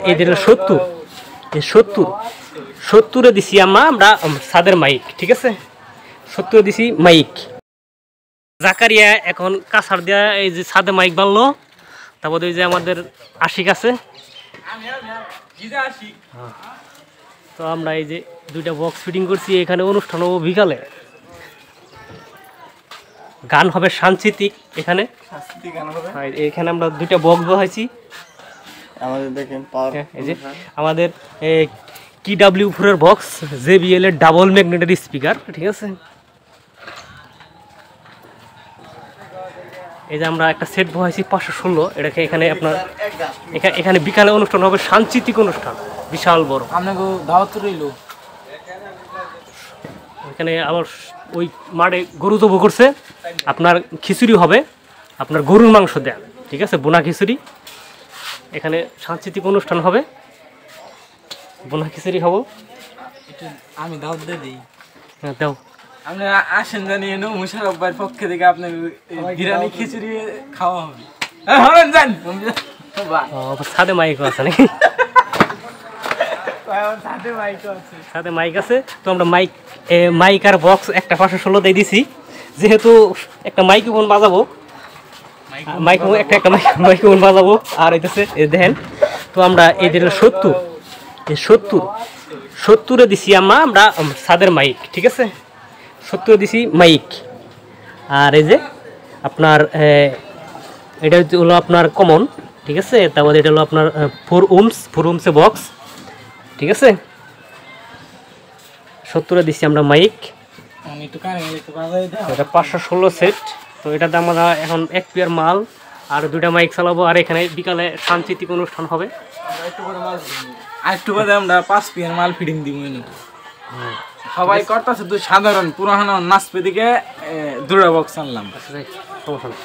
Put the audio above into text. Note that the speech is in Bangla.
এই যেটা 70 এই 70 দিছি আমরা ছাদের মাইক, ঠিক আছে? 70 দিছি মাইক। জাকারিয়া এখন কাছার দিয়া এই যে ছাদে মাইক বানলো। তারপরে ওই যে আমাদের আশিক আছে, তো আমরা এই যে দুইটা বক্স ফিটিং করছি। এখানে অনুষ্ঠান হবো বিকালে, গান হবে সাংস্কৃতিক। এখানে এখানে আমরা দুইটা বক্স বসাইছি। আমাদের দেখেন এই যে আমাদের KW4 এর বক্স, JBL এর ডাবল ম্যাগনেটের স্পিকার, ঠিক আছে? এই যে আমরা একটা সেট বসাইছি 516। এটাকে এখানে আপনার এখানে বিকালে অনুষ্ঠান হবে, সাংস্কৃতিক অনুষ্ঠান বিশাল বড়। আপনাকে দাওয়াত রইল। এখানে আবার ওই মাঠে গরু জবাই করছে, আপনার খিচুড়ি হবে, আপনার গরুর মাংস দেয়া, ঠিক আছে? বোনা খিচুড়ি। এখানে সাংস্কৃতিক অনুষ্ঠান হবে, বোনা খিচুড়ি খাবো। আমি দাওয়াত দিয়ে দিই। হ্যাঁ দাও। আপনি আসেন জানিয়ে নো মুশারফ ভাইয়ের পক্ষ থেকে আপনার বিরিয়ানি খিচুড়ি খাওয়া হবে। হ্যাঁ জান ছাদে মাইক আছে নাকি? সাথে মাইক আছে, তো আমরা মাইক আর বক্স একটা 516 দিয়ে দিছি। যেহেতু একটা মাইক্রোফোন বাজাবো, মাইক্রোফোন বাজাবো। আর হইতেছে দেখেন, তো আমরা এই যে 70 দিছি আমরা ছাদের মাইক, ঠিক আছে? 70 দিছি মাইক। আর এই যে আপনার এটা হলো আপনার কমন, ঠিক আছে? তারপরে এটা হলো আপনার 4 ohms বক্স, ঠিক আছে? 70 দিচ্ছি আমরা মাইক। এটা 516 সেট। তো এটাতে আমরা এখন 1 পেয়ার মাল আর 2টা মাইক চালাবো। আর এখানে বিকালে সাংস্কৃতিক অনুষ্ঠান হবে। আরেকটু বাদে আমরা 5 পেয়ার মাল ফিটিং দিব। সবাই করতেছে তো সাধারণ পুরানো নাচবে দিকে 2টা বক্স আনলাম। সমস্যা নেই।